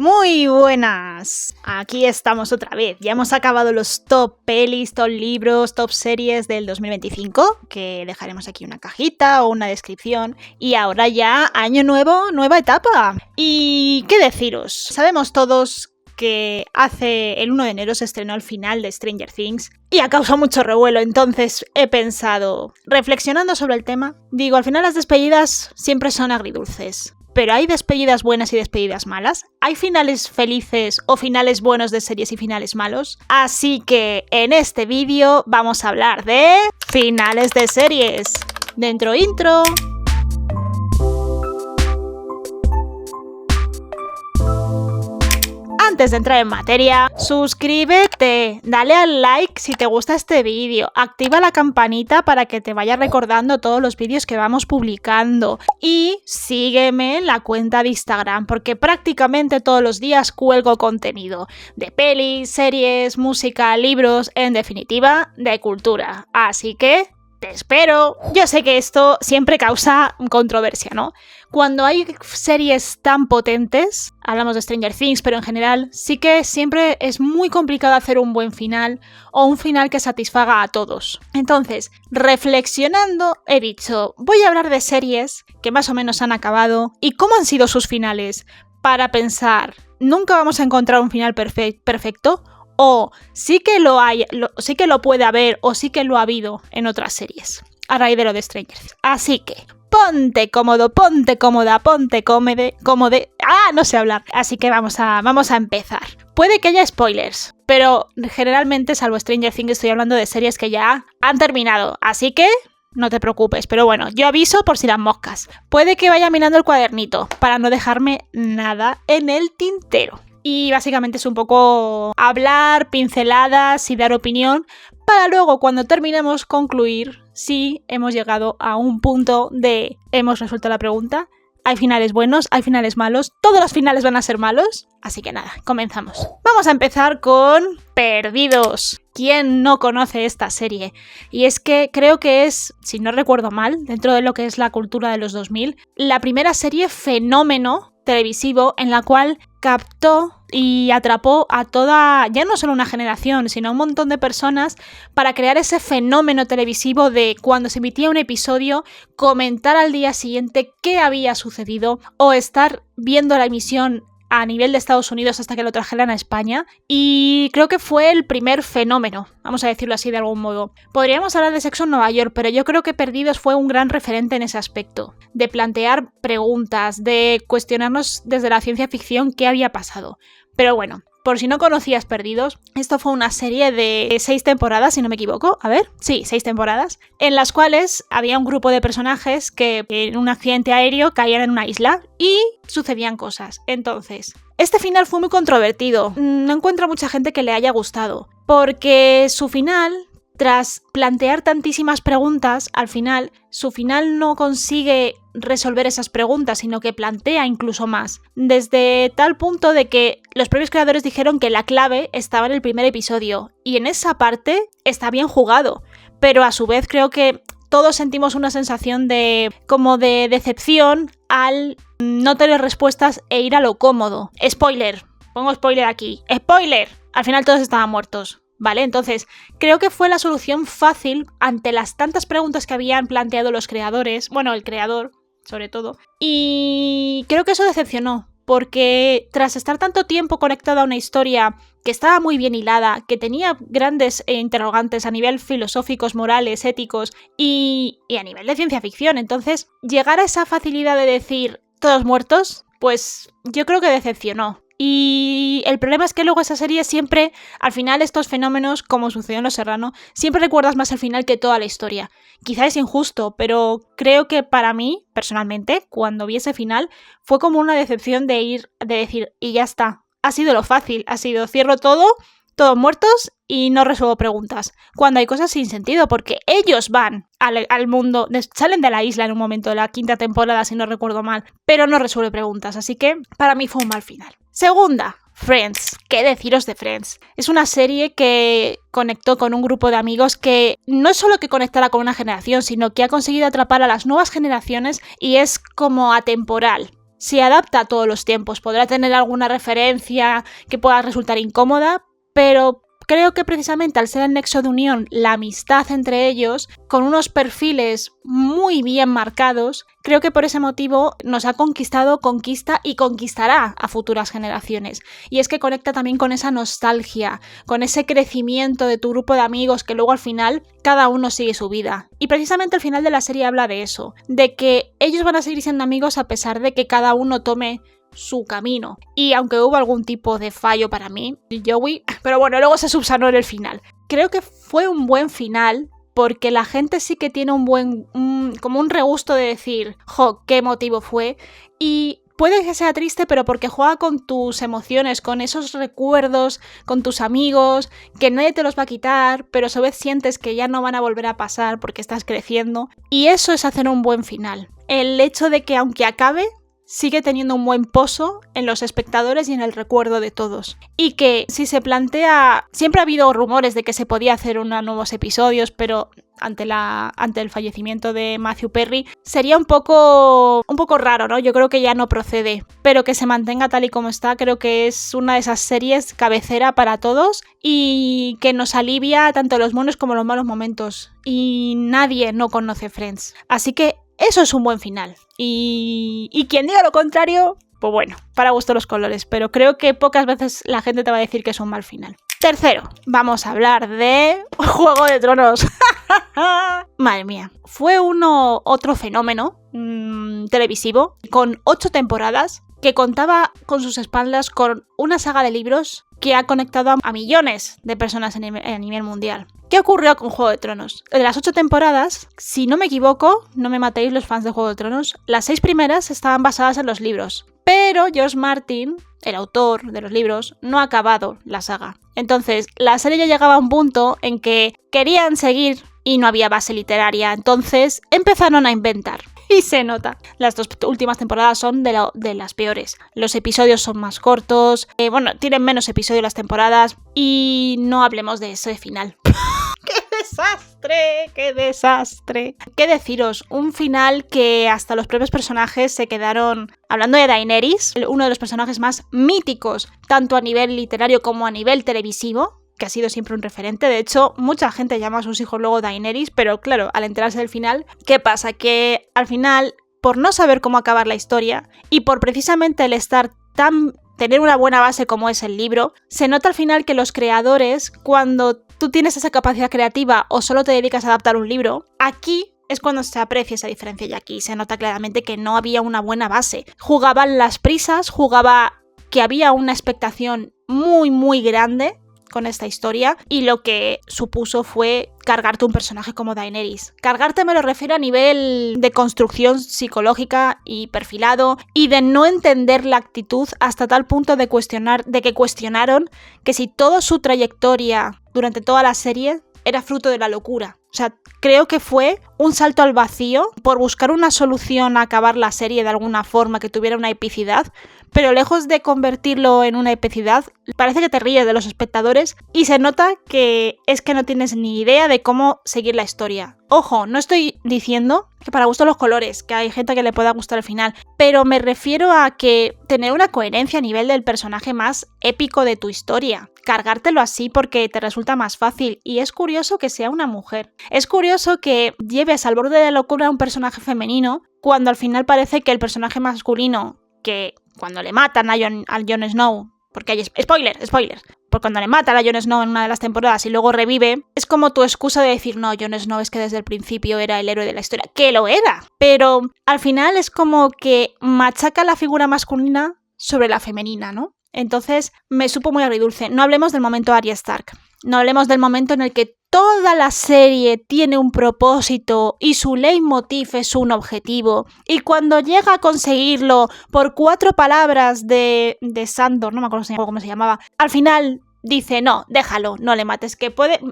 Muy buenas, aquí estamos otra vez. Ya hemos acabado los top pelis, top libros, top series del 2025, que dejaremos aquí una cajita o una descripción. Y ahora ya año nuevo, nueva etapa. ¿Y qué deciros? Sabemos todos que hace el 1 de enero se estrenó el final de Stranger Things y ha causado mucho revuelo, entonces he pensado, reflexionando sobre el tema, digo, al final las despedidas siempre son agridulces. Pero ¿hay despedidas buenas y despedidas malas? ¿Hay finales felices o finales buenos de series y finales malos? Así que en este vídeo vamos a hablar de finales de series. Dentro intro. Antes de entrar en materia, suscríbete, dale al like si te gusta este vídeo, activa la campanita para que te vaya recordando todos los vídeos que vamos publicando y sígueme en la cuenta de Instagram porque prácticamente todos los días cuelgo contenido de pelis, series, música, libros, en definitiva, de cultura. Así que te espero. Yo sé que esto siempre causa controversia, ¿no? Cuando hay series tan potentes, hablamos de Stranger Things, pero en general sí que siempre es muy complicado hacer un buen final o un final que satisfaga a todos. Entonces, reflexionando, he dicho, voy a hablar de series que más o menos han acabado y cómo han sido sus finales para pensar, nunca vamos a encontrar un final perfecto. O sí que lo hay, sí que lo puede haber o sí que lo ha habido en otras series, a raíz de lo de Stranger Things. Así que, ponte cómodo, ponte cómoda, ponte cómode. No sé hablar. Así que vamos a empezar. Puede que haya spoilers, pero generalmente, salvo Stranger Things, estoy hablando de series que ya han terminado. Así que no te preocupes, pero bueno, yo aviso por si las moscas. Puede que vaya mirando el cuadernito para no dejarme nada en el tintero. Y básicamente es un poco hablar, pinceladas y dar opinión para luego cuando terminemos concluir si hemos llegado a un punto de hemos resuelto la pregunta. Hay finales buenos, hay finales malos, todos los finales van a ser malos, así que nada, comenzamos. Vamos a empezar con Perdidos. ¿Quién no conoce esta serie? Y es que creo que es, si no recuerdo mal, dentro de lo que es la cultura de los 2000, la primera serie fenómeno televisivo en la cual captó y atrapó a toda, ya no solo una generación, sino a un montón de personas para crear ese fenómeno televisivo de cuando se emitía un episodio, comentar al día siguiente qué había sucedido o estar viendo la emisión a nivel de Estados Unidos hasta que lo trajeran a España, y creo que fue el primer fenómeno, vamos a decirlo así de algún modo. Podríamos hablar de Sexo en Nueva York, pero yo creo que Perdidos fue un gran referente en ese aspecto, de plantear preguntas, de cuestionarnos desde la ciencia ficción qué había pasado. Pero bueno, por si no conocías Perdidos, esto fue una serie de 6 temporadas, si no me equivoco. A ver, sí, 6 temporadas, en las cuales había un grupo de personajes que en un accidente aéreo caían en una isla y sucedían cosas. Entonces, este final fue muy controvertido. No encuentro a mucha gente que le haya gustado, porque su final, tras plantear tantísimas preguntas, al final, su final no consigue resolver esas preguntas, sino que plantea incluso más. Desde tal punto de que los propios creadores dijeron que la clave estaba en el primer episodio, y en esa parte está bien jugado, pero a su vez creo que todos sentimos una sensación como de decepción al no tener respuestas e ir a lo cómodo. Spoiler, pongo spoiler aquí. ¡Spoiler! Al final todos estaban muertos. Vale, entonces, creo que fue la solución fácil ante las tantas preguntas que habían planteado los creadores, bueno, el creador, sobre todo, y creo que eso decepcionó, porque tras estar tanto tiempo conectado a una historia que estaba muy bien hilada, que tenía grandes interrogantes a nivel filosóficos, morales, éticos y a nivel de ciencia ficción, entonces, llegar a esa facilidad de decir todos muertos, pues yo creo que decepcionó. Y el problema es que luego esa serie siempre, al final estos fenómenos, como sucedió en Los Serrano, siempre recuerdas más el final que toda la historia. Quizá es injusto, pero creo que para mí, personalmente, cuando vi ese final, fue como una decepción de decir, y ya está, ha sido lo fácil, ha sido cierro todo, todos muertos y no resuelvo preguntas. Cuando hay cosas sin sentido, porque ellos van al mundo, salen de la isla en un momento de la 5ª temporada, si no recuerdo mal, pero no resuelve preguntas, así que para mí fue un mal final. Segunda, Friends. ¿Qué deciros de Friends? Es una serie que conectó con un grupo de amigos que no es solo que conectara con una generación, sino que ha conseguido atrapar a las nuevas generaciones y es como atemporal. se adapta a todos los tiempos. Podrá tener alguna referencia que pueda resultar incómoda, pero creo que precisamente al ser el nexo de unión, la amistad entre ellos, con unos perfiles muy bien marcados, creo que por ese motivo nos ha conquistado, conquista y conquistará a futuras generaciones. Y es que conecta también con esa nostalgia, con ese crecimiento de tu grupo de amigos que luego al final cada uno sigue su vida. Y precisamente el final de la serie habla de eso, de que ellos van a seguir siendo amigos a pesar de que cada uno tome su camino. Y aunque hubo algún tipo de fallo para mí, Joey, pero bueno, luego se subsanó en el final. Creo que fue un buen final porque la gente sí que tiene como un regusto de decir, jo, qué motivo fue. Y puede que sea triste, pero porque juega con tus emociones, con esos recuerdos, con tus amigos, que nadie te los va a quitar, pero a su vez sientes que ya no van a volver a pasar porque estás creciendo. Y eso es hacer un buen final. El hecho de que aunque acabe, sigue teniendo un buen pozo en los espectadores y en el recuerdo de todos. Y que si se plantea... Siempre ha habido rumores de que se podía hacer unos nuevos episodios, pero ante el fallecimiento de Matthew Perry sería un poco raro, ¿no? Yo creo que ya no procede. Pero que se mantenga tal y como está, creo que es una de esas series cabecera para todos y que nos alivia tanto los buenos como los malos momentos. Y nadie no conoce Friends. Así que eso es un buen final. Y quien diga lo contrario, pues bueno, para gusto los colores. Pero creo que pocas veces la gente te va a decir que es un mal final. Tercero, vamos a hablar de Juego de Tronos. Madre mía. Fue otro fenómeno televisivo con 8 temporadas que contaba con sus espaldas con una saga de libros que ha conectado a millones de personas a nivel mundial. ¿Qué ocurrió con Juego de Tronos? De las 8 temporadas, si no me equivoco, no me matéis los fans de Juego de Tronos, las 6 primeras estaban basadas en los libros. Pero George Martin, el autor de los libros, no ha acabado la saga. Entonces, la serie ya llegaba a un punto en que querían seguir y no había base literaria. Entonces, empezaron a inventar. Y se nota. Las 2 últimas temporadas son de las peores. Los episodios son más cortos. Tienen menos episodios las temporadas. Y no hablemos de ese final. ¡Qué desastre! ¡Qué desastre! ¿Qué deciros? Un final que hasta los propios personajes se quedaron... Hablando de Daenerys, uno de los personajes más míticos, tanto a nivel literario como a nivel televisivo, que ha sido siempre un referente. De hecho, mucha gente llama a sus hijos luego Daenerys, pero claro, al enterarse del final, ¿qué pasa? Que al final, por no saber cómo acabar la historia y por precisamente el tener una buena base como es el libro, se nota al final que los creadores, cuando tú tienes esa capacidad creativa o solo te dedicas a adaptar un libro, aquí es cuando se aprecia esa diferencia y aquí se nota claramente que no había una buena base. Jugaban las prisas, que había una expectación muy, muy grande con esta historia y lo que supuso fue cargarte un personaje como Daenerys. Cargarte me lo refiero a nivel de construcción psicológica y perfilado y de no entender la actitud hasta tal punto de que cuestionaron que si toda su trayectoria durante toda la serie era fruto de la locura. O sea, creo que fue un salto al vacío por buscar una solución a acabar la serie de alguna forma que tuviera una epicidad, pero lejos de convertirlo en una epicidad, parece que te ríes de los espectadores y se nota que es que no tienes ni idea de cómo seguir la historia. Ojo, no estoy diciendo que para gusto los colores, que hay gente que le pueda gustar el final, pero me refiero a que tener una coherencia a nivel del personaje más épico de tu historia. Cargártelo así porque te resulta más fácil y es curioso que sea una mujer. Es curioso que lleves al borde de la locura a un personaje femenino cuando al final parece que el personaje masculino, que cuando le matan a Jon Snow, porque hay spoiler, porque cuando le matan a Jon Snow en una de las temporadas y luego revive, es como tu excusa de decir, no, Jon Snow es que desde el principio era el héroe de la historia, que lo era, pero al final es como que machaca la figura masculina sobre la femenina, ¿no? Entonces me supo muy agridulce. No hablemos del momento Arya Stark, no hablemos del momento en el que toda la serie tiene un propósito y su leitmotiv es un objetivo. Y cuando llega a conseguirlo por 4 palabras de Sandor, no me acuerdo cómo se llamaba, al final dice, no, déjalo, no le mates,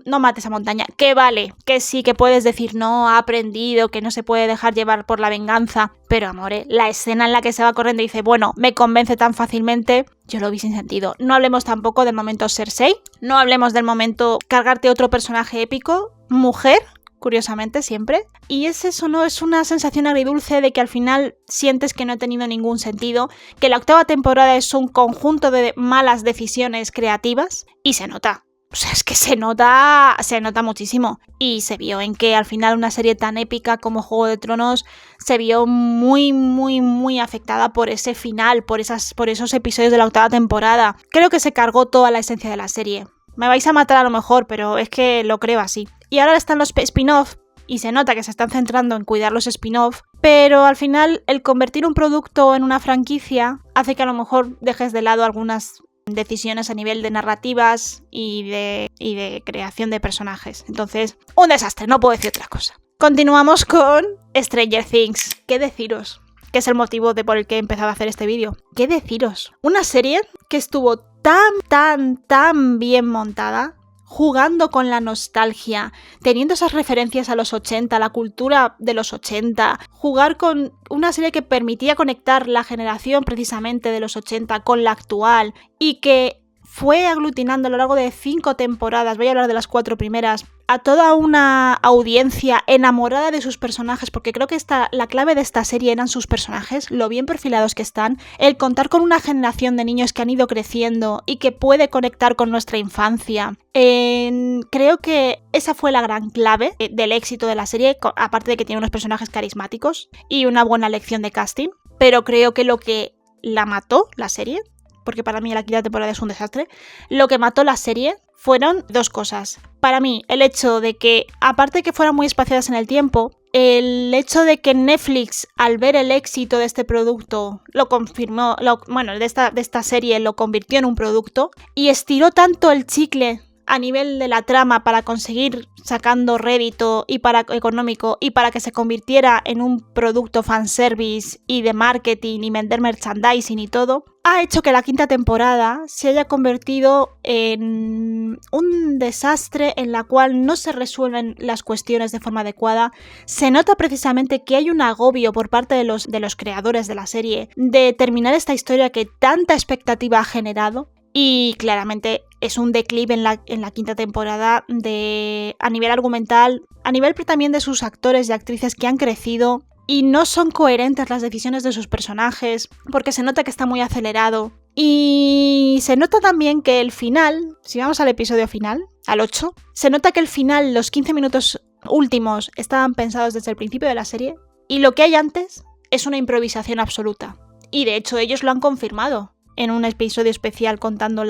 no mates a Montaña, que vale, que sí, que puedes decir, no, ha aprendido, que no se puede dejar llevar por la venganza. Pero amore, la escena en la que se va corriendo y dice, bueno, me convence tan fácilmente, yo lo vi sin sentido. No hablemos tampoco del momento Cersei, no hablemos del momento cargarte otro personaje épico, mujer, curiosamente, siempre. Y es eso, ¿no? Es una sensación agridulce de que al final sientes que no ha tenido ningún sentido, que la 8ª temporada es un conjunto de malas decisiones creativas y se nota. O sea, es que se nota muchísimo. Y se vio en que al final una serie tan épica como Juego de Tronos se vio muy, muy, muy afectada por ese final, por esos episodios de la 8ª temporada. Creo que se cargó toda la esencia de la serie. Me vais a matar a lo mejor, pero es que lo creo así. Y ahora están los spin-off y se nota que se están centrando en cuidar los spin-off, pero al final el convertir un producto en una franquicia hace que a lo mejor dejes de lado algunas decisiones a nivel de narrativas y de creación de personajes. Entonces, un desastre, no puedo decir otra cosa. Continuamos con Stranger Things. ¿Qué deciros? Que es el motivo por el que he empezado a hacer este vídeo. ¿Qué deciros? Una serie que estuvo tan bien montada, jugando con la nostalgia, teniendo esas referencias a los 80, la cultura de los 80, jugar con una serie que permitía conectar la generación precisamente de los 80 con la actual y que fue aglutinando a lo largo de 5 temporadas, voy a hablar de las 4 primeras, a toda una audiencia enamorada de sus personajes, porque creo que la clave de esta serie eran sus personajes, lo bien perfilados que están, el contar con una generación de niños que han ido creciendo y que puede conectar con nuestra infancia. Creo que esa fue la gran clave del éxito de la serie, aparte de que tiene unos personajes carismáticos y una buena elección de casting, pero creo que lo que la mató, la serie, porque para mí la 5ª temporada es un desastre, lo que mató la serie fueron 2 cosas. Para mí, el hecho de que, aparte de que fueran muy espaciadas en el tiempo, el hecho de que Netflix, al ver el éxito de este producto, lo confirmó, de esta serie lo convirtió en un producto y estiró tanto el chicle a nivel de la trama para conseguir sacando rédito económico y para que se convirtiera en un producto fanservice y de marketing y vender merchandising y todo, ha hecho que la 5ª temporada se haya convertido en un desastre en la cual no se resuelven las cuestiones de forma adecuada. Se nota precisamente que hay un agobio por parte de los creadores de la serie de terminar esta historia que tanta expectativa ha generado. Y claramente es un declive en la 5ª temporada a nivel argumental, a nivel también de sus actores y actrices que han crecido y no son coherentes las decisiones de sus personajes porque se nota que está muy acelerado. Y se nota también que el final, si vamos al episodio final, al 8, se nota que el final, los 15 minutos últimos, estaban pensados desde el principio de la serie y lo que hay antes es una improvisación absoluta. Y de hecho ellos lo han confirmado en un episodio especial contando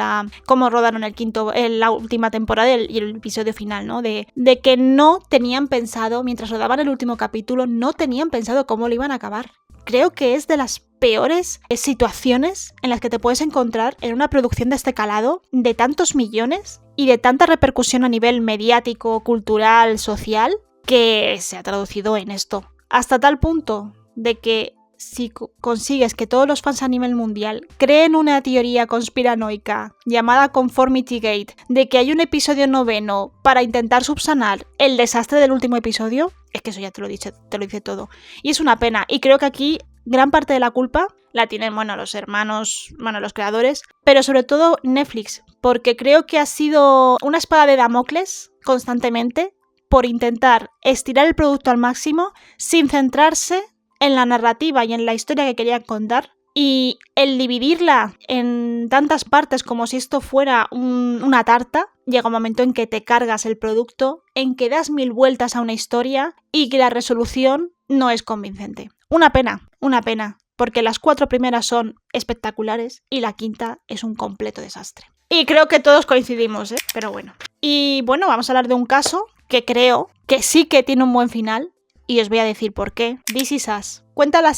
cómo rodaron la última temporada y el episodio final, ¿no? De que no tenían pensado, mientras rodaban el último capítulo, no tenían pensado cómo lo iban a acabar. Creo que es de las peores situaciones en las que te puedes encontrar en una producción de este calado, de tantos millones y de tanta repercusión a nivel mediático, cultural, social, que se ha traducido en esto. Hasta tal punto de que si consigues que todos los fans a nivel mundial creen una teoría conspiranoica llamada Conformity Gate, de que hay un episodio 9 para intentar subsanar el desastre del último episodio, es que eso ya te lo dice todo. Y es una pena, y creo que aquí gran parte de la culpa la tienen, los creadores, pero sobre todo Netflix, porque creo que ha sido una espada de Damocles constantemente por intentar estirar el producto al máximo sin centrarse en la narrativa y en la historia que querían contar, y el dividirla en tantas partes como si esto fuera una tarta, llega un momento en que te cargas el producto, en que das 1000 vueltas a una historia y que la resolución no es convincente. Una pena, porque las 4 primeras son espectaculares y la 5ª es un completo desastre. Y creo que todos coincidimos, pero bueno. Y bueno, vamos a hablar de un caso que creo que sí que tiene un buen final. Y os voy a decir por qué. This Is Us. Cuenta la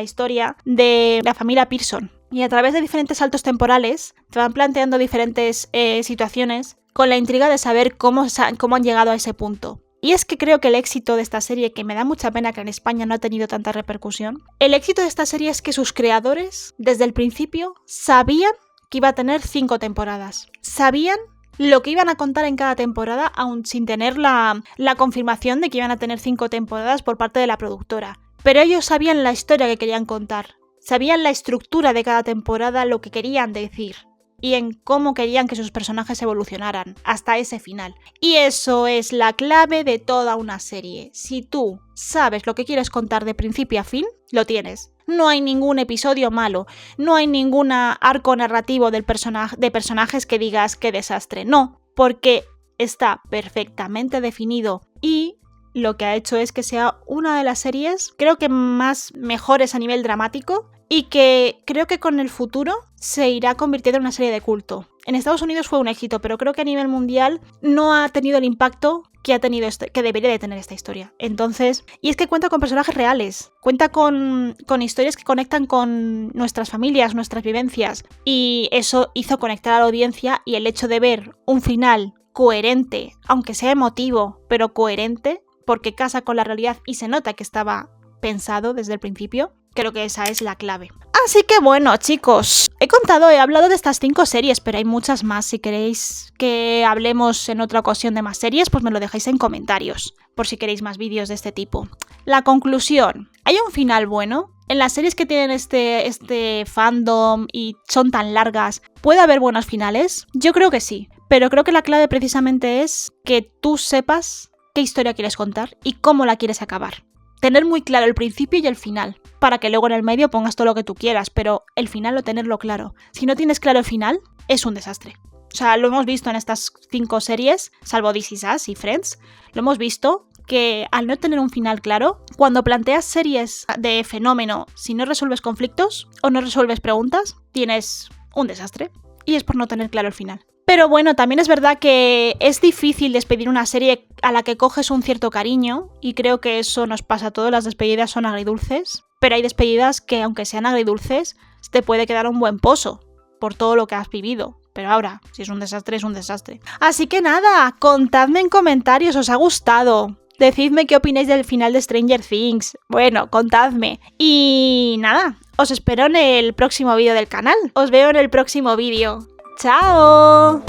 historia de la familia Pearson. Y a través de diferentes saltos temporales te van planteando diferentes situaciones con la intriga de saber cómo han llegado a ese punto. Y es que creo que el éxito de esta serie, que me da mucha pena que en España no ha tenido tanta repercusión, el éxito de esta serie es que sus creadores, desde el principio, sabían que iba a tener 5 temporadas. Sabían lo que iban a contar en cada temporada, aún sin tener la confirmación de que iban a tener 5 temporadas por parte de la productora. Pero ellos sabían la historia que querían contar, sabían la estructura de cada temporada, lo que querían decir. y en cómo querían que sus personajes evolucionaran hasta ese final. Y eso es la clave de toda una serie. Si tú sabes lo que quieres contar de principio a fin, lo tienes. No hay ningún episodio malo, no hay ningún arco narrativo de personajes que digas qué desastre. No, porque está perfectamente definido y lo que ha hecho es que sea una de las series, creo que más mejores a nivel dramático y que creo que con el futuro se irá convirtiendo en una serie de culto. En Estados Unidos fue un éxito, pero creo que a nivel mundial no ha tenido el impacto que ha tenido que debería de tener esta historia. Entonces, y es que cuenta con personajes reales, cuenta con historias que conectan con nuestras familias, nuestras vivencias, y eso hizo conectar a la audiencia, y el hecho de ver un final coherente, aunque sea emotivo, pero coherente, porque casa con la realidad y se nota que estaba pensado desde el principio, creo que esa es la clave. Así que bueno, chicos, he hablado de estas 5 series, pero hay muchas más. Si queréis que hablemos en otra ocasión de más series, pues me lo dejáis en comentarios, por si queréis más vídeos de este tipo. La conclusión, ¿hay un final bueno? En las series que tienen este fandom y son tan largas, ¿puede haber buenos finales? Yo creo que sí, pero creo que la clave precisamente es que tú sepas qué historia quieres contar y cómo la quieres acabar. Tener muy claro el principio y el final, para que luego en el medio pongas todo lo que tú quieras, pero el final lo tenerlo claro. Si no tienes claro el final, es un desastre. O sea, lo hemos visto en estas 5 series, salvo This Is Us y Friends, lo hemos visto que al no tener un final claro, cuando planteas series de fenómeno, si no resuelves conflictos o no resuelves preguntas, tienes un desastre. Y es por no tener claro el final. Pero bueno, también es verdad que es difícil despedir una serie a la que coges un cierto cariño, y creo que eso nos pasa a todos, las despedidas son agridulces, pero hay despedidas que aunque sean agridulces, te puede quedar un buen pozo por todo lo que has vivido. Pero ahora, si es un desastre, es un desastre. Así que nada, contadme en comentarios, ¿os ha gustado? Decidme qué opináis del final de Stranger Things. Bueno, contadme. Y nada, os espero en el próximo vídeo del canal. Os veo en el próximo vídeo. ¡Chao!